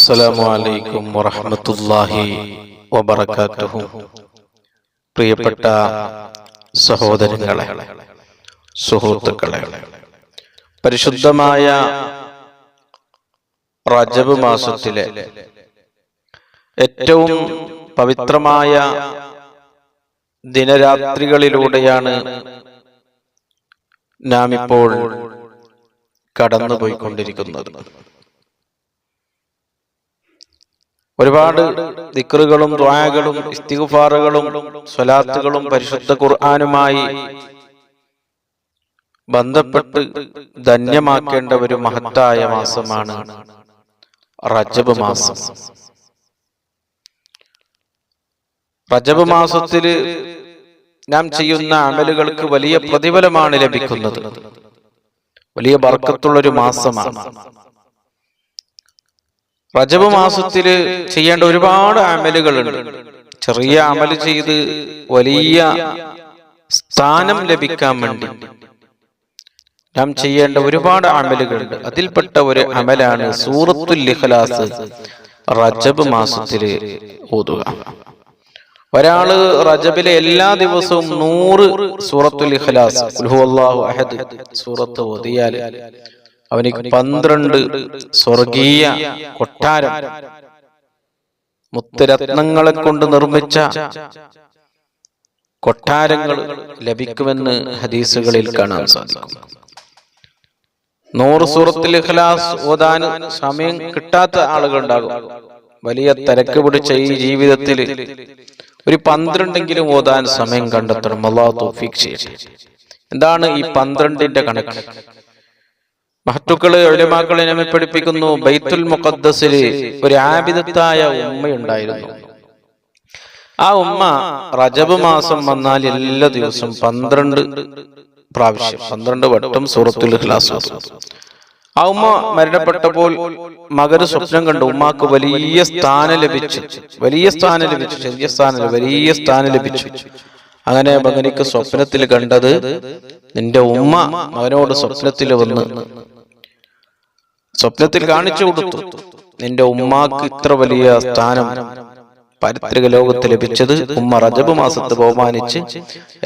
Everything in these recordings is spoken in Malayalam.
അസ്സലാമു അലൈക്കും വറഹ്മത്തുള്ളാഹി വബറകാതുഹു. പ്രിയപ്പെട്ട സഹോദരങ്ങളെ, സുഹൃത്തുക്കളെ, പരിശുദ്ധമായ റജബ് മാസത്തിലെ ഏറ്റവും പവിത്രമായ ദിനരാത്രികളിലൂടെയാണ് നാം ഇപ്പോൾ കടന്നുപോയിക്കൊണ്ടിരിക്കുന്നത്. ഒരുപാട് ദിക്റുകളും ദുആകളും ഇസ്തിഗ്ഫാറുകളും സ്വലാത്തുകളും പരിശുദ്ധ ഖുർആനുമായി ബന്ധപ്പെട്ട് ധന്യമാക്കേണ്ട ഒരു മഹത്തായ മാസമാണ് റജബ് മാസം. റജബ് മാസത്തില് നാം ചെയ്യുന്ന അമലുകൾക്ക് വലിയ പ്രതിഫലമാണ് ലഭിക്കുന്നത്. വലിയ ബർക്കത്തുള്ളൊരു മാസമാണ്. റജബ് മാസത്തില് ചെയ്യേണ്ട ഒരുപാട് അമലുകളുണ്ട്. ചെറിയ അമല് ചെയ്ത് വലിയ സ്ഥാനം ലഭിക്കാൻ വേണ്ടി നാം ചെയ്യേണ്ട ഒരുപാട് അമലുകളുണ്ട്. അതിൽപ്പെട്ട ഒരു അമലാണ് സൂറത്തുൽ ഇഖ്ലാസ് റജബ് മാസത്തില് ഓതുക. ഒരാള് റജബിലെ എല്ലാ ദിവസവും 100 സൂറത്തുൽ ഇഖ്ലാസ് ഖുൽ ഹുവല്ലാഹു അഹദ് സൂറത്ത് ഓതിയാൽ അവനിക്ക് 12 സ്വർഗീയ കൊട്ടാരം, മുത്തുരത്നങ്ങളെ കൊണ്ട് നിർമ്മിച്ച കൊട്ടാരങ്ങൾ ലഭിക്കുമെന്ന് ഹദീസുകളിൽ കാണാൻ സാധിക്കും. 100 സൂറത്തുൽ ഇഖ്ലാസ് ഓതാൻ സമയം കിട്ടാത്ത ആളുകളുണ്ടാകും. വലിയ തിരക്ക് പിടിച്ച ഈ ജീവിതത്തിൽ ഒരു 12 ഓതാൻ സമയം കണ്ടെത്തണം. അല്ലാഹു തൗഫീഖ് ചെയ്യട്ടെ. എന്താണ് ഈ 12ന്റെ കണക്ക്? മഹത്തുക്കള് ഉലമാക്കളെ നമ്മെ പഠിപ്പിക്കുന്നു, ബൈത്തുൽ മുഖദ്ദസില് ഒരു ആബിദത്തായ ഉമ്മയുണ്ടായിരുന്നു. ആ ഉമ്മ റജബ് മാസം വന്നാൽ എല്ലാ ദിവസവും 12 പ്രാവശ്യം 12 വട്ടം സൂറത്തുൽ ഇഖ്ലാസ് ഓതും. ആ ഉമ്മ മരണപ്പെട്ടപ്പോൾ മകന് സ്വപ്നം കണ്ടു. ഉമ്മാക്ക് വലിയ സ്ഥാനം ലഭിച്ചു. ചെറിയ സ്ഥാനം വലിയ സ്ഥാനം ലഭിച്ചു. അങ്ങനെ മകനിക്ക് സ്വപ്നത്തിൽ കണ്ടത്, നിന്റെ ഉമ്മ മകനോട് സ്വപ്നത്തിൽ കാണിച്ചു കൊടുത്തു, നിന്റെ ഉമ്മാക്ക് ഇത്ര വലിയ സ്ഥാനം പാരിത്രിക ലോകത്ത് ലഭിച്ചത് ഉമ്മ റജബ് മാസത്തെ ബഹുമാനിച്ച്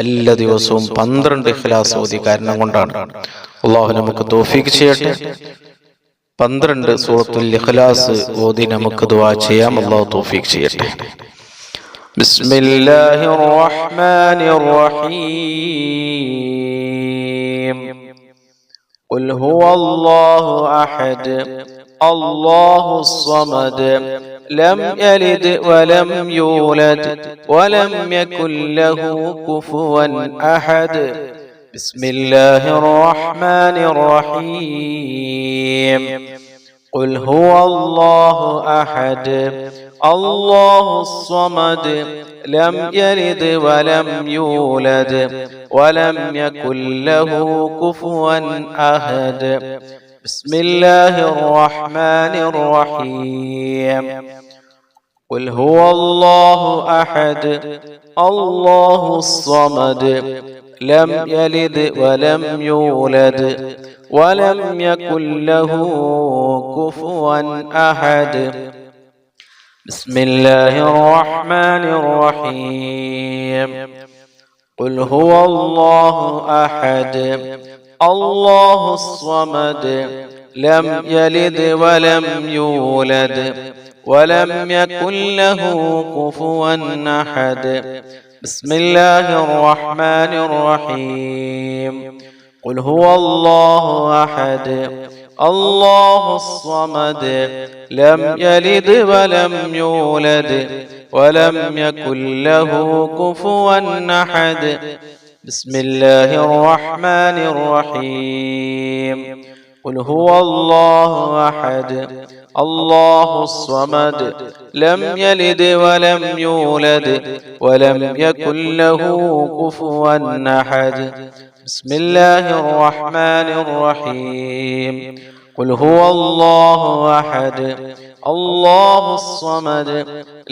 എല്ലാ ദിവസവും 12 ഇഖ്ലാസ് ഓതി കാരണം കൊണ്ടാണ്. അല്ലാഹു നമുക്ക് തൗഫീഖ് ചെയ്യട്ടെ. 12 സൂറത്തുൽ ഇഖ്ലാസ് ഓതി നമുക്ക് ദുആ ചെയ്യാം. അല്ലാഹു തൗഫീഖ് ചെയ്യട്ടെ. ബിസ്മില്ലാഹിർ റഹ്മാനിർ റഹീം. ഖുൽ ഹുവല്ലാഹു അഹദ് അല്ലാഹുസ് സമദ് ലം യലിദ് വലം യൂലദ് വലം യകുൽ ലഹു കുഫുവൻ അഹദ്. ബിസ്മില്ലാഹിർ റഹ്മാനിർ റഹീം. ഖുൽ ഹുവല്ലാഹു അഹദ് അല്ലാഹുസ് സമദ് ലം യലിദ് വലം യൂലദ് വലം യകുൽ ലഹു കുഫുവൻ അഹദ്. ബിസ്മില്ലാഹിർ റഹ്മാനിർ റഹീം. ഖുൽ ഹുവല്ലാഹു അഹദ് അല്ലാഹുസ് സമദ് ലം യലിദ് വലം യൂലദ് വലം യകുൽ ലഹു കുഫുവൻ അഹദ്. ബിസ്മില്ലാഹിർ റഹ്മാനിർ റഹീം. ഖുൽ ഹുവല്ലാഹു അഹദ് അല്ലാഹുസ് സമദ് ലം യലിദ് വലം യൂലദ് വലം യകുൽ ലഹു കുഫുവൻ അഹദ്. ബിസ്മില്ലാഹിർ റഹ്മാനിർ റഹീം. ഖുൽ ഹുവല്ലാഹു അഹദ് അല്ലാഹുസ് സമദ് ലം യലിദ് വലം യൂലദ് വലം യകുൽ ലഹു കുഫുവൻ അഹദ്. ബിസ്മില്ലാഹിർ റഹ്മാനിർ റഹീം. ഖുൽ ഹുവല്ലാഹു അഹദ് അല്ലാഹുസ് സമദ് ലം യലിദ് വലം യൂലദ് വലം യകുൽ ലഹു കുഫുവൻ അഹദ്. ബിസ്മില്ലാഹിർ റഹ്മാനിർ റഹീം. ഖുൽ ഹുവല്ലാഹു അഹദ് അല്ലാഹുസ് സമദ്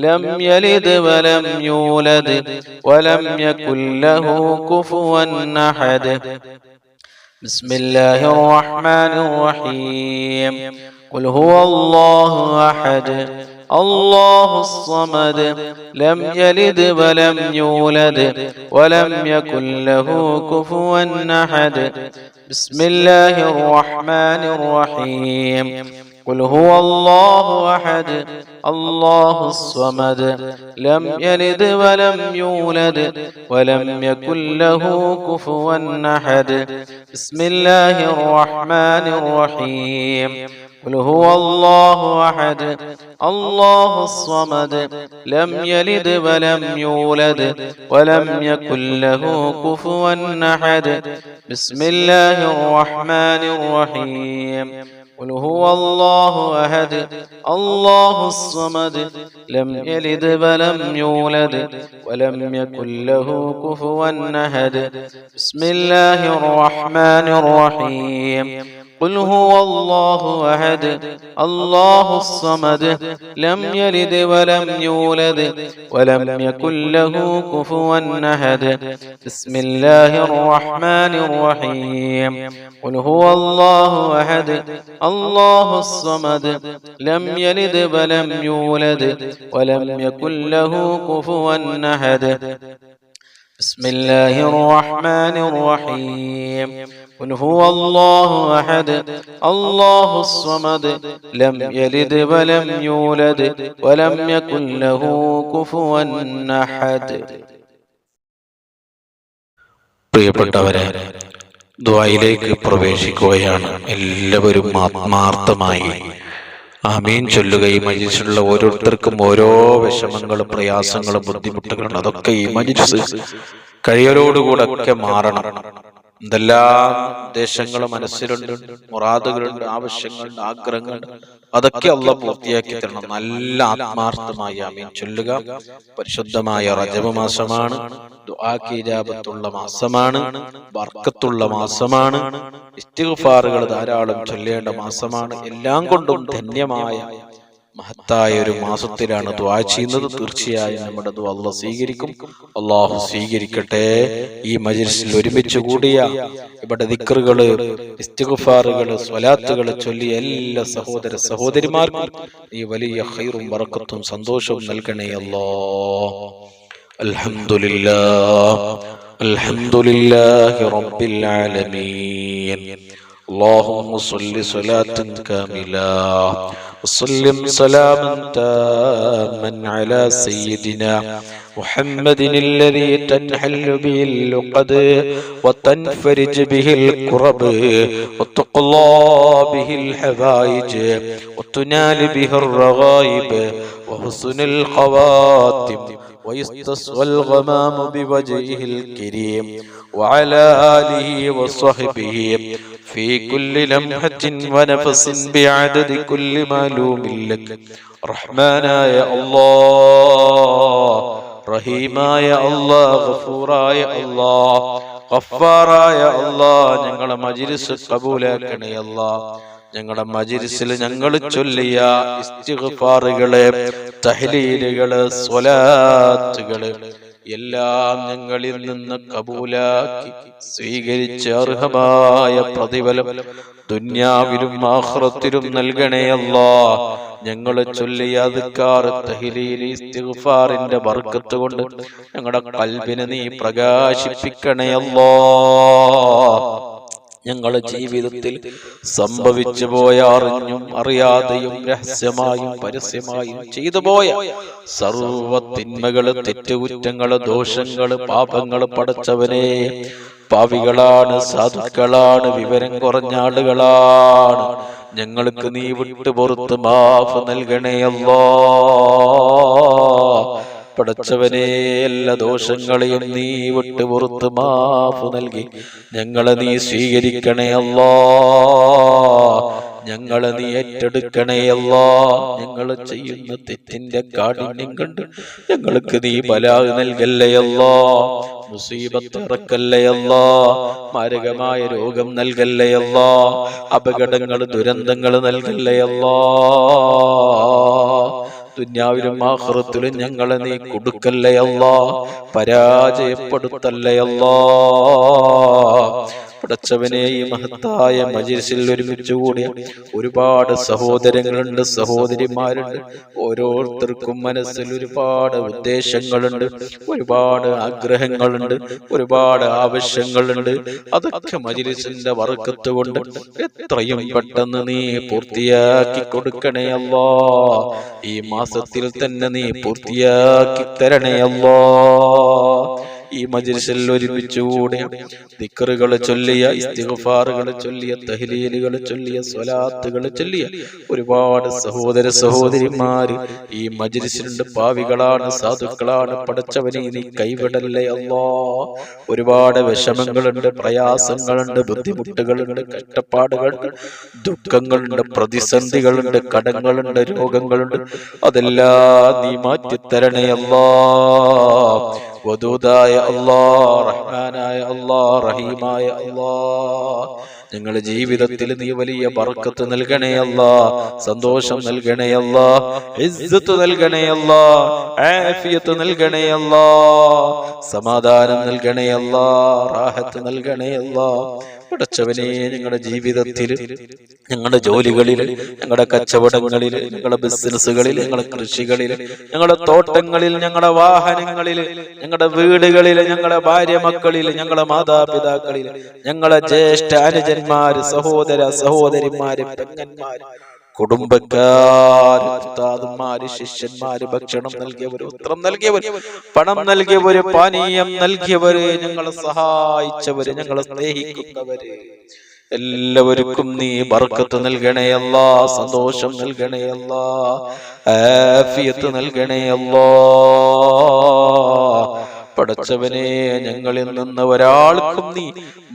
ലം യലിദ് വലം യൂലദ് വലം യകുൽ ലഹു കുഫുവൻ അഹദ്. ബിസ്മില്ലാഹിർ റഹ്മാനിർ റഹീം. قل هو الله أحد الله الصمد لم يلد ولم يولد ولم يكن له كفوا أحد بسم الله الرحمن الرحيم قل هو الله أحد الله الصمد لم يلد ولم يولد ولم يكن له كفوا أحد بسم الله الرحمن الرحيم قل هو الله أحد الله الصمد لم يلد ولم يولد ولم يكن له كفوا أحد بسم الله الرحمن الرحيم قل هو الله أحد الله الصمد لم يلد ولم يولد ولم يكن له كفوا أحد بسم الله الرحمن الرحيم قل هو الله أحد الله الصمد لم يلد ولم يولد ولم يكن له كفوا أحد بسم الله الرحمن الرحيم قل هو الله أحد الله الصمد لم يلد ولم يولد ولم يكن له كفوا أحد بسم الله الرحمن الرحيم قل هو الله أحد الله الصمد لم يلد ولم يولد ولم يكن له كفوا أحد. പ്രിയപ്പെട്ടവരെ, ദുആയിലേക്ക് പ്രവേശിക്കുകയാണ്. എല്ലാവരും ആത്മാർത്ഥമായി ആമീൻ ചൊല്ലുകയും മജ്‌ലിസിലുള്ള ഓരോരുത്തർക്കും ഓരോ വിഷമങ്ങളും പ്രയാസങ്ങളും ബുദ്ധിമുട്ടുകളും അതൊക്കെ ഈ മജ്‌ലിസ് കഴിയലോടുകൂടെ ഒക്കെ മാറണം. എന്തെല്ലാം ഉദ്ദേശങ്ങൾ മനസ്സിലുണ്ട്, മുറാദുകളുണ്ട്, ആവശ്യങ്ങളുണ്ട്, ആഗ്രഹങ്ങളുണ്ട്, അതൊക്കെ അല്ലാഹ് പൂർത്തിയാക്കി തരണം. നല്ല ആത്മാർത്ഥമായി ആമീൻ ചൊല്ലുക. പരിശുദ്ധമായ റജബ് മാസമാണ്, ദുആക്ക് ഇജാബത്തുള്ള മാസമാണ്, ബർക്കത്തുള്ള മാസമാണ്, ഇസ്തിഗ്ഫാറുകൾ ധാരാളം ചൊല്ലേണ്ട മാസമാണ്. എല്ലാം കൊണ്ടും ധന്യമായ മഹത്തായ ഒരു മാസത്തിലാണ് ദുആ ചെയ്യുന്നത്. തീർച്ചയായും നമ്മുടെ ദുആ അല്ലാഹ് സ്വീകരിക്കും. അല്ലാഹു സ്വീകരിക്കട്ടെ. ഈ മജ്‌ലിസിൽ ഒരുമിച്ച് കൂടിയ ഇവിടെ ദിക്റുകള്, ഇസ്തിഗ്ഫാറുകള്, സ്വലാത്തുകള് ചൊല്ലിയ എല്ലാ സഹോദര സഹോദരിമാർക്കും ഈ വലിയ ഖൈറും ബറക്കത്തും സന്തോഷവും നൽകണേ അല്ലാഹ്. അൽഹംദുലില്ലാഹ് അൽഹംദുലില്ലാഹി റബ്ബിൽ ആലമീൻ. اللهم صل صلاة كاملة وسلم سلاما تاما على سيدنا محمد الذي تنحل به اللقد وتنفرج به الكرب وتقضى به الحوائج وتنال به الرغائب وحسن الخواتم ويستسقى الغمام بوجهه الكريم وعلى آله وصحبه في كل لمحة ونفس بعدد كل معلوم لك. رحمانا يا الله، رحيما يا الله، غفورا يا الله، غفارا يا الله. ഞങ്ങളുടെ മജ്‌ലിസ് കബൂലാക്കണേ അല്ലാഹ്. ഞങ്ങളുടെ മജ്‌ലിസിൽ ഞങ്ങൾ ചൊല്ലിയ ഇസ്തിഗ്ഫാറുകളെ, തഹ്ലീലുകള്, സ്വലാത്തുകള് എല്ലാം ഞങ്ങളിൽ നിന്ന് കബൂലാക്കി സ്വീകരിച്ച് അർഹമായ പ്രതിഫലം ദുനിയാവിലും ആഖിറത്തിലും നൽകണേ അല്ലാഹ്. ഞങ്ങൾ ചൊല്ലിയ അദ്കാർ, തഹ്ലീൽ, ഇസ്തിഗ്ഫാറിന്റെ ബർക്കത്ത് കൊണ്ട് ഞങ്ങളുടെ ഖൽബിനെ നീ പ്രകാശിപ്പിക്കണേ അല്ലാഹ്. ഞങ്ങളുടെ ജീവിതത്തിൽ സംഭവിച്ചു പോയ, അറിഞ്ഞും അറിയാതെയും രഹസ്യമായും പരസ്യമായും ചെയ്തു പോയ സർവ്വ തിന്മകള്, തെറ്റുകുറ്റങ്ങള്, ദോഷങ്ങള്, പാപങ്ങള് പടച്ചവനെ, പാവികളാണ്, സാധുക്കളാണ്, വിവരം കുറഞ്ഞ ആളുകളാണ്. ഞങ്ങൾക്ക് നീ വിട്ടുപുറത്ത് മാഫ് നൽകണേ അല്ലാഹ്. പടച്ചവനെ, എല്ലാ ദോഷങ്ങളെയും നീ വിട്ടുപുറത്ത് മാഫ് നൽകി ഞങ്ങളെ നീ സ്വീകരിക്കണേ അല്ലാഹ്. ഞങ്ങളെ നീ ഏറ്റെടുക്കണേ അല്ലാഹ്. ഞങ്ങൾ ചെയ്യുന്ന തെറ്റിന്റെ കാഠിന്യം കണ്ട് ഞങ്ങൾക്ക് നീ ബലാ നൽകല്ലേ അല്ലാഹ്. മുസീബത്ത് ഇറക്കല്ലേ അല്ലാഹ്. മാരകമായ രോഗം നൽകല്ലേ അല്ലാഹ്. അപകടങ്ങൾ, ദുരന്തങ്ങൾ നൽകല്ലേ അല്ലാഹ്. ദുനിയാവിലും ആഖിറത്തിലും ഞങ്ങളെ നീ കൊടുക്കല്ലേ അല്ലാഹ്. പരാജയപ്പെടുത്തല്ലേ അല്ലാഹ്. പടച്ചവനെ ഈ മഹത്തായ മജ്‌ലിസിൽ ഒരുമിച്ച് കൂടിയ ഒരുപാട് സഹോദരങ്ങളുണ്ട്, സഹോദരിമാരുണ്ട്. ഓരോരുത്തർക്കും മനസ്സിൽ ഒരുപാട് ഉദ്ദേശങ്ങളുണ്ട്, ഒരുപാട് ആഗ്രഹങ്ങളുണ്ട്, ഒരുപാട് ആവശ്യങ്ങളുണ്ട്. അതൊക്കെ മജ്‌ലിസിന്റെ ബർക്കത്ത് കൊണ്ട് എത്രയും പെട്ടെന്ന് നീ പൂർത്തിയാക്കി കൊടുക്കണേ അല്ലാ. ഈ മാസത്തിൽ തന്നെ നീ പൂർത്തിയാക്കി തരണേ അല്ലാ. ഈ മജ്‌ലിസിൽ ഒരുമിച്ചുകൂടി ദിക്റുകൾ ചൊല്ലിയ, ഇസ്തിഗ്ഫാറുകൾ ചൊല്ലിയ, തഹ്ലീലുകൾ ചൊല്ലിയ, സ്വലാത്തുകൾ ചൊല്ലിയ ഒരുപാട് സഹോദര സഹോദരിമാര് ഈ മജ്‌ലിസിലുണ്ട്. പാവികളാണ്, സാധുക്കളാണ്. പടച്ചവനെ നീ കൈവിടല്ലേ അല്ലാ. ഒരുപാട് വിഷമങ്ങളുണ്ട്, പ്രയാസങ്ങളുണ്ട്, ബുദ്ധിമുട്ടുകളുണ്ട്, കഷ്ടപ്പാടുകളുണ്ട്, ദുഃഖങ്ങളുണ്ട്, പ്രതിസന്ധികളുണ്ട്, കടങ്ങളുണ്ട്, രോഗങ്ങളുണ്ട്. അതെല്ലാം നീ മാറ്റിത്തരണേ അല്ലാ. വദൂദായ അല്ലാ, റഹ്മാനായ അല്ലാ, റഹീമായ അല്ലാ, ഞങ്ങളുടെ ജീവിതത്തിൽ നീ വലിയ ബർക്കത്ത് നൽകണേ അല്ലാ, സന്തോഷം നൽകണേ അല്ലാ, ഇസ്സത്ത് നൽകണേ അല്ലാ, ആഫിയത്ത് നൽകണേ അല്ലാ, സമാധാനം നൽകണേ അല്ലാ, റാഹത്ത് നൽകണേ അല്ലാ. പടച്ചവനെ ഞങ്ങളുടെ ജീവിതത്തിൽ, ഞങ്ങളുടെ ജോലികളിൽ, ഞങ്ങളുടെ കച്ചവടങ്ങളിൽ, ഞങ്ങളുടെ ബിസിനസ്സുകളിൽ, ഞങ്ങളുടെ കൃഷികളിൽ, ഞങ്ങളുടെ തോട്ടങ്ങളിൽ, ഞങ്ങളുടെ വാഹനങ്ങളിൽ, ഞങ്ങളുടെ വീടുകളിൽ, ഞങ്ങളുടെ ഭാര്യ മക്കളിൽ, ഞങ്ങളുടെ മാതാപിതാക്കളിൽ, ഞങ്ങളുടെ ജ്യേഷ്ഠ അനുജന്മാര്, സഹോദര സഹോദരിമാര്, പെങ്ങന്മാര്, കുടുംബക്കാര്, ഉസ്താദുമാര്, ശിഷ്യന്മാര്, ഭക്ഷണം നൽകിയവര്, വസ്ത്രം നൽകിയവര്, പണം നൽകിയവര്, പാനീയം നൽകിയവര്, ഞങ്ങളെ സഹായിച്ചവര്, ഞങ്ങളെ സ്നേഹിക്കുന്നവര്, എല്ലാവർക്കും നീ ബർക്കത്ത് നൽകണേ അല്ലാ, സന്തോഷം നൽകണേ അല്ലാ, ആഫിയത്ത് നൽകണേ അല്ലാ. പടച്ചവനെ ഞങ്ങളിൽ നിന്ന് ഒരാൾക്കും നീ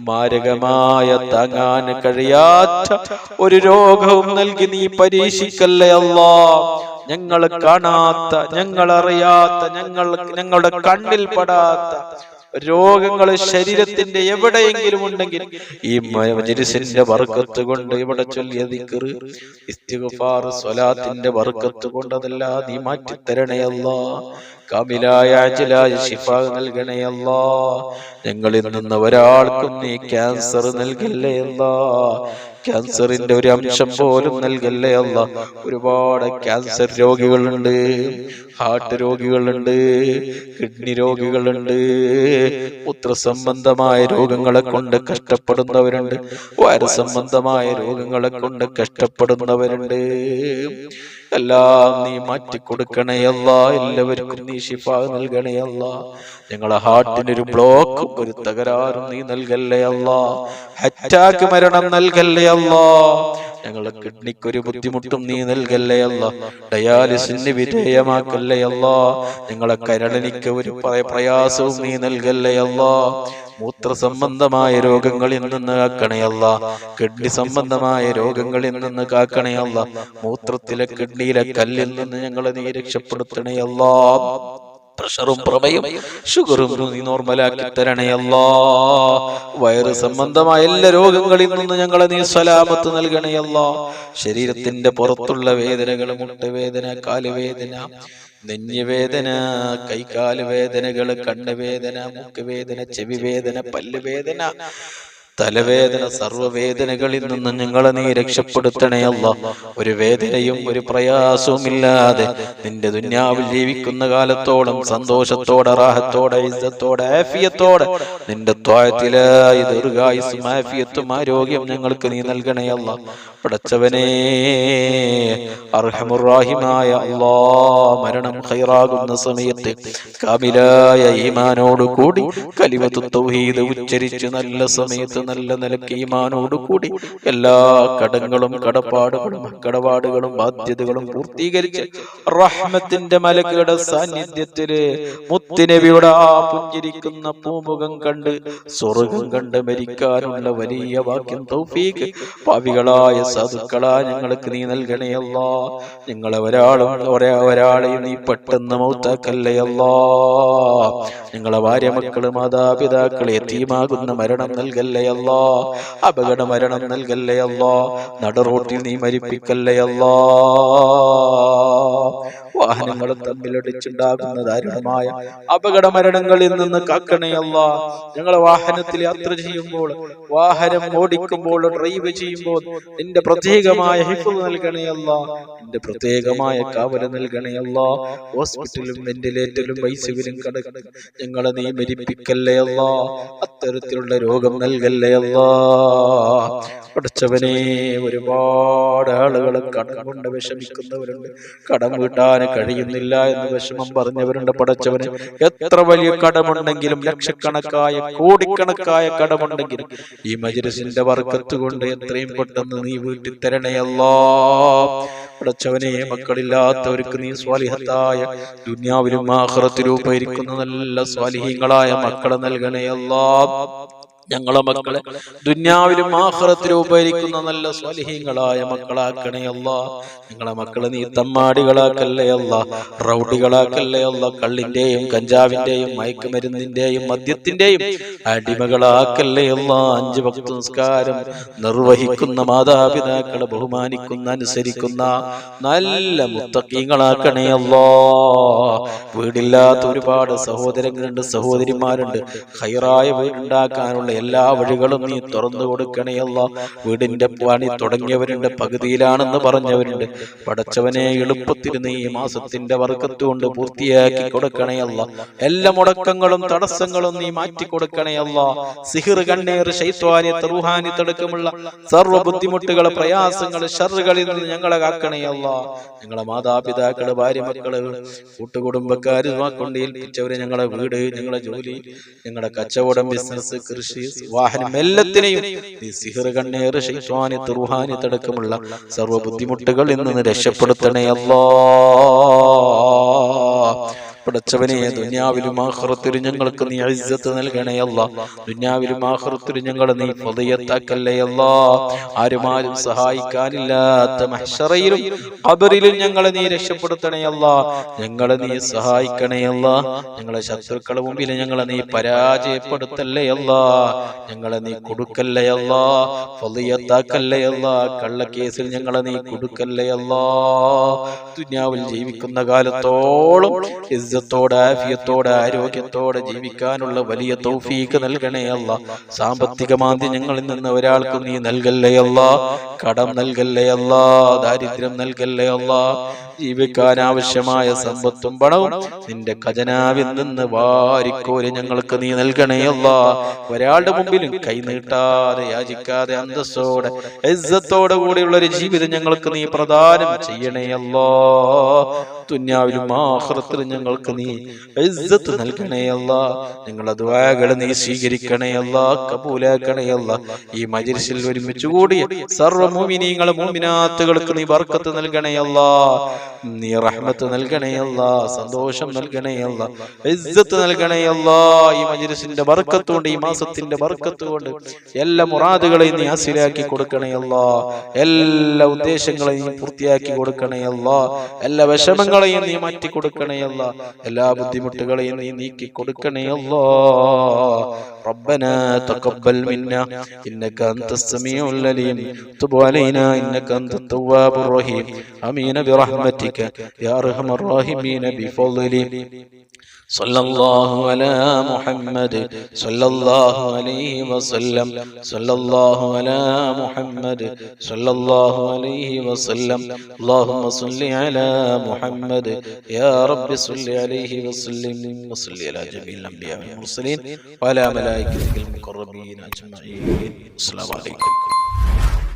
മാരകമായ, താങ്ങാൻ കഴിയാത്ത ഒരു രോഗവും നൽകി നീ പരീക്ഷിക്കല്ലേ അല്ലാ. ഞങ്ങൾ കാണാത്ത, ഞങ്ങൾ അറിയാത്ത, ഞങ്ങളുടെ കണ്ണിൽ പെടാത്ത രോഗങ്ങൾ ശരീരത്തിന്റെ എവിടെയെങ്കിലും ഉണ്ടെങ്കിൽ ഈ മജ്‌ലിസിന്റെ ബർക്കത്ത് കൊണ്ട്, ഇവിടെ ചൊല്ലിയ ദിക്ർ, ഇസ്തിഗ്ഫാർ, സ്വലാത്തിന്റെ ബർക്കത്ത് കൊണ്ട് അതെല്ലാം നീ മാറ്റിത്തരണേ അല്ലാ. കാമിലായ അജ്ലായ ശിഫ നൽകണേ അല്ലാ. ഞങ്ങളിൽ നിന്ന് ഒരാൾക്കും നീ ക്യാൻസർ നൽകല്ലേ അല്ലാ. ക്യാൻസറിന്റെ ഒരു അംശം പോലും നൽകല്ലേ അല്ലാ. ഒരുപാട് ക്യാൻസർ രോഗികളുണ്ട്, ഹാർട്ട് രോഗികളുണ്ട്, കിഡ്നി രോഗികളുണ്ട്, മൂത്രസംബന്ധമായ രോഗങ്ങളെ കൊണ്ട് കഷ്ടപ്പെടുന്നവരുണ്ട്, വയറ് സംബന്ധമായ രോഗങ്ങളെ കൊണ്ട് കഷ്ടപ്പെടുന്നവരുണ്ട്. എല്ലാം നീ മാറ്റിക്കൊടുക്കണേ അല്ലാ. എല്ലാവർക്കും നീ ശിഫ നൽകണേ അല്ലാ. ഞങ്ങളെ ഹാർട്ടിനൊരു ബ്ലോക്കും ഒരു തകരാറും നീ നൽകല്ലേ അല്ലാ. അറ്റാക്ക് മരണം നൽകല്ലേ അല്ലാ. ഞങ്ങളെ കിഡ്നിക്കൊരു ബുദ്ധിമുട്ടും നീ നൽകല്ലേ അല്ലാ. ഡയാലിസിന് വിധേയമാക്കല്ലേ അല്ലാ. ഞങ്ങളെ കരളിനിക്ക് ഒരു പ്രയാസവും നീ നൽകല്ലേ അല്ലാ. മൂത്ര സംബന്ധമായ രോഗങ്ങളിൽ നിന്ന് കാക്കണേ അല്ലാ. കിഡ്നി സംബന്ധമായ രോഗങ്ങളിൽ നിന്ന് കാക്കണേ അല്ലാ. മൂത്രത്തിലെ കിഡ്നിയിലെ കല്ലിൽ നിന്ന് ഞങ്ങളെ നീ രക്ഷപ്പെടുത്തണേ അല്ലാ. പ്രഷറും പ്രമേയും ഷുഗറും നീ നോർമലാക്കി തരണേ അല്ലാ. വയറ് സംബന്ധമായ എല്ലാ രോഗങ്ങളിൽ നിന്ന് ഞങ്ങളെ നീ സലാമത്ത് നൽകണേ അല്ലാ. ശരീരത്തിന്റെ പുറത്തുള്ള വേദനകൾ, മുട്ടുവേദന, കാലുവേദന, നെഞ്ഞുവേദന, കൈകാല് വേദനകൾ, കണ്ണുവേദന, മൂക്കുവേദന, ചെവിവേദന, പല്ലുവേദന, തലവേദന, സർവ്വവേദനകളിൽ നിന്ന് ഞങ്ങളെ നീ രക്ഷപ്പെടുത്തണേ അല്ലാ. ഒരു വേദനയും ഒരു പ്രയാസവും ഇല്ലാതെ നിന്റെ ദുനിയാവിൽ ജീവിക്കുന്ന കാലത്തോളം സന്തോഷത്തോടെ, റാഹത്തോടെ, ഇസ്സത്തോടെ, ആഫിയത്തോടെ നിന്റെ ത്വാഅത്തിലായി ദീർഘായുസ്സും ആഫിയത്തും ആരോഗ്യം ഞങ്ങൾക്ക് നീ നൽകണേ അല്ലാ. പടച്ചവനേ, അർഹമുർ റഹീമായ അല്ലാ, മരണം ഖൈറാകുന്ന സമയത്ത് കാമിലായ ഈമാനോട് കൂടി കലിമത്തു തൗഹീദ് ഉച്ചരിച്ച് നല്ല സമയത്ത് നല്ല നിലയ്ക്ക് ഈമാനോട് കൂടി എല്ലാ കടങ്ങളും കടപാടുകളും ബാധ്യതകളും പൂർത്തീകരിച്ച് റഹ്മത്തിന്റെ മലക്കുകളുടെ സാന്നിധ്യത്തില് മുത്തുനബിയുടെ ആ പുഞ്ചിരിക്കുന്ന പൂമുഖം കണ്ട് സ്വർഗ്ഗം കണ്ട് മരിക്കാനുള്ള വലിയ ഭാഗ്യം തൗഫീഖ് പാവികളായ സാധുക്കളാ ഞങ്ങൾക്ക് നീ നൽകണേ അല്ലാ. ഞങ്ങളെ ഒരാളെയും നീ പെട്ടെന്ന് മൗത്താക്കല്ലേ അല്ലാ. ഞങ്ങളെ ഭാര്യ മക്കള് മാതാപിതാക്കളെ യതീമാകുന്ന മരണം നൽകല്ലേ അല്ലാ. അപകട മരണം നൽകല്ലേ അല്ലാ. നടറോട്ടിൽ നീ മരിപ്പിക്കല്ലേ അല്ലാ. വാഹനങ്ങളും തമ്മിലടിച്ചുണ്ടാകുന്ന ദാരുണമായ അപകട മരണങ്ങളിൽ നിന്ന് കാക്കണേ അല്ലാ. ഞങ്ങളെ വാഹനത്തിൽ യാത്ര ചെയ്യുമ്പോൾ, വാഹനം ഓടിക്കുമ്പോൾ, ഡ്രൈവ് ചെയ്യുമ്പോൾ നിന്റെ പ്രത്യേകമായ ഹിഫ്ള് നൽകണേ അല്ലാ. നിന്റെ പ്രത്യേകമായ കാവല് നൽകണേ അല്ലാ. ഹോസ്പിറ്റലും വെന്റിലേറ്ററിലും ഐസിയുവിലും കിടന്ന് ഞങ്ങളെ നീ മരിപ്പിക്കല്ലേ അല്ലാ. അത്തരത്തിലുള്ള രോഗം നൽകല്ലേ അല്ലാ. പഠിച്ചവനെ, ഒരുപാട് ആളുകൾ കടം കൊണ്ട് വിഷമിക്കുന്നവരുണ്ട്, കടം വീട്ടാൻ കഴിയുന്നില്ല എന്ന് വിഷമം പറഞ്ഞവരുണ്ട്. പഠിച്ചവന് എത്ര വലിയ കടമുണ്ടെങ്കിലും, ലക്ഷക്കണക്കായ കോടിക്കണക്കായ കടമുണ്ടെങ്കിലും ഈ മജ്‌ലിസിന്റെ ബർക്കത്ത് കൊണ്ട് എത്രയും പെട്ടെന്ന് നീ വീട്ടി തരണേ അല്ലാ. പഠിച്ചവനെ, മക്കളില്ലാത്തവർക്ക് നീ സ്വാലിഹത്തായ ദുനിയാവിലും ആഖിറത്തിലും ഉപകരിക്കുന്ന നല്ല സ്വാലിഹീങ്ങളായ മക്കളെ നൽകണേ അല്ലാ. ഞങ്ങളെ മക്കളെ ദുനിയാവിലും ആഖിറത്തിലും ഉപകരിക്കുന്ന നല്ല സ്വാലിഹീങ്ങളായ മക്കളാക്കണേ അല്ലാ. ഞങ്ങളെ മക്കളെ നീ തമ്മാടികളാക്കല്ലേ അല്ലാ, റൗഡികളാക്കല്ലേ അല്ലാ. കള്ളിന്റെയും കഞ്ചാവിന്റെയും മയക്കുമരുന്നിന്റെയും മദ്യത്തിന്റെയും അടിമകളാക്കല്ലേ അല്ലാ. 5 വക്ത് നിസ്കാരം നിർവഹിക്കുന്ന മാതാപിതാക്കളെ ബഹുമാനിക്കുന്ന, അനുസരിക്കുന്ന നല്ല മുത്തഖീങ്ങളാക്കണേ അല്ലാ. വീടില്ലാത്ത ഒരുപാട് സഹോദരങ്ങളുണ്ട്, സഹോദരിമാരുണ്ട്. ഖൈറായ വീടുണ്ടാക്കാനുള്ള എല്ലാ വഴികളും നീ തുറന്നു കൊടുക്കണേ അല്ലാ. വീടിന്റെ പണി തുടങ്ങിയവരുണ്ട്, പകുതിയിലാണെന്ന് പറഞ്ഞവരുണ്ട്. പടച്ചവനെ, എളുപ്പത്തിൽ നീ ഈ മാസത്തിന്റെ ബർക്കത്ത് കൊണ്ട് പൂർത്തിയാക്കി കൊടുക്കണേ അല്ലാ. എല്ലാ മുടക്കങ്ങളും തടസ്സങ്ങളും നീ മാറ്റി കൊടുക്കണേ അല്ലാ. സിഹിർ, കണ്ണീർ, ശൈത്വാനിയത്ത്, റൂഹാനിയത്ത് അടക്കമുള്ള സർവ്വ ബുദ്ധിമുട്ടുകൾ, പ്രയാസങ്ങൾ, ശർറുകളിൽ നിന്ന് ഞങ്ങളെ കാക്കണേ അല്ലാ. ഞങ്ങളെ മാതാപിതാക്കള്, ഭാര്യ, മക്കള്, കൂട്ടുകുടുംബക്കാര് കൊണ്ട് ഏൽപ്പിച്ചവര്, ഞങ്ങളെ വീട്, ഞങ്ങളെ ജോലി, ഞങ്ങളുടെ കച്ചവടം, ബിസിനസ്, കൃഷി, വാഹനം, എല്ലാത്തിനെയും നീ സിഹിർ, കണ്ണീർ, ശൈത്വാനിയത്ത്, റൂഹാനിയത്ത് അടക്കമുള്ള സർവ്വ ബുദ്ധിമുട്ടുകളിൽ നിന്ന് രക്ഷപ്പെടുത്തണേ അല്ലാ. പടച്ചവനെ, ദുനിയാവിലും ആഖിറത്തിലും ഞങ്ങൾക്ക് നീ ഇസ്സത്ത് നൽകണേ അല്ലാ. ദുനിയാവിലും ആഖിറത്തിലും ഞങ്ങളെ നീ ഫളിയത്താക്കല്ലേ അല്ലാ. ആരും സഹായിക്കാനില്ലാത്ത മഹ്ശറയിലും ഖബറിലും ഞങ്ങളെ നീ രക്ഷപ്പെടുത്തണേ അല്ലാ. ഞങ്ങളെ നീ സഹായിക്കണേ അല്ലാ. ഞങ്ങളെ ശത്രുക്കളുടെ മുമ്പിൽ ഞങ്ങളെ നീ പരാജയപ്പെടുത്തല്ലേ അല്ലാ. ഞങ്ങളെ നീ കൊടുക്കല്ലേ അല്ലാ, ഫളിയത്താക്കല്ലേ അല്ലാ. കള്ളക്കേസിൽ ഞങ്ങളെ നീ കൊടുക്കല്ലേ അല്ലാ. ദുനിയാവിൽ ജീവിക്കുന്ന കാലത്തോളം ഇസ്സത്തോടെ, ആഫിയത്തോടെ, ആരോഗ്യത്തോടെ ജീവിക്കാനുള്ള വലിയ തൗഫീഖ് നൽകണേ അല്ലാ. സാമ്പത്തിക മാന്ദ്യം ഞങ്ങളിൽ നിന്ന് ഒരാൾക്കും നീ നൽകല്ലേ അല്ലാ. കടം നൽകല്ലേ അല്ലാ. ദാരിദ്ര്യം നൽകല്ലേ അല്ലാ. ജീവിക്കാൻ ആവശ്യമായ സമ്പത്തും പണവും നിന്റെ ഖജനാവിൽ നിന്ന് വാരിക്കോരി ഞങ്ങൾക്ക് നീ നൽകണേ അല്ലാ. ഒരാളുടെ മുമ്പിലും കൈ നീട്ടാതെ, യാചിക്കാതെ, അന്തസ്സോടെ, ഇസ്സത്തോടെ കൂടിയുള്ള ഒരു ജീവിതം ഞങ്ങൾക്ക് നീ പ്രദാനം ചെയ്യണേ അല്ലാ. ദുനിയാവിലും ആഖിറത്തിലും ഞങ്ങൾക്ക് നീ ഇസ്സത്ത് നൽകണേ അല്ലാ. ഞങ്ങളുടെ ദുആകൾ നീ സ്വീകരിക്കണേ അല്ലാ, കബൂലാക്കണേ അല്ലാ. ഈ മജ്‌ലിസിൽ ഒരുമിച്ച് കൂടിയ സർവ്വ മുഅ്മിനീങ്ങളെ, മുഅ്മിനാത്തുകൾക്ക് നീ ബർക്കത്ത് നൽകണേ അല്ലാ. നീ റഹ്മത്ത് നൽകണേ അല്ലാ, സന്തോഷം നൽകണേ അല്ലാ, ഇസ്സത്ത് നൽകണേ അല്ലാ. ഈ മജ്‌ലിസിന്റെ ബർക്കത്ത് കൊണ്ട്, ഈ മാസത്തിന്റെ ബർക്കത്ത് കൊണ്ട് എല്ലാ മുറാദുകളെയും നീ ഹാസിലാക്കി കൊടുക്കണേ അല്ലാ. എല്ലാ ഉദ്ദേശങ്ങളെയും പൂർത്തിയാക്കി കൊടുക്കണേ അല്ലാ. എല്ലാ വിഷമങ്ങളെയും നീ മാറ്റി കൊടുക്കണേ അല്ലാ. എല്ലാ ബുദ്ധിമുട്ടുകളെയും നീ നീക്കി കൊടുക്കണേ അല്ലാ. ربنا تقبل منا إنك أنت السميع العليم تب علينا إنك أنت التواب الرحيم آمين برحمتك يا أرحم الراحمين بفضلك صلى الله على محمد صلى الله عليه وسلم صلى الله على محمد صلى الله عليه وسلم اللهم صل على محمد يا رب صل عليه وسلم وصل على جميع الأنبياء والمرسلين وعلى ملائكتك المقربين أجمعين. السلام عليكم.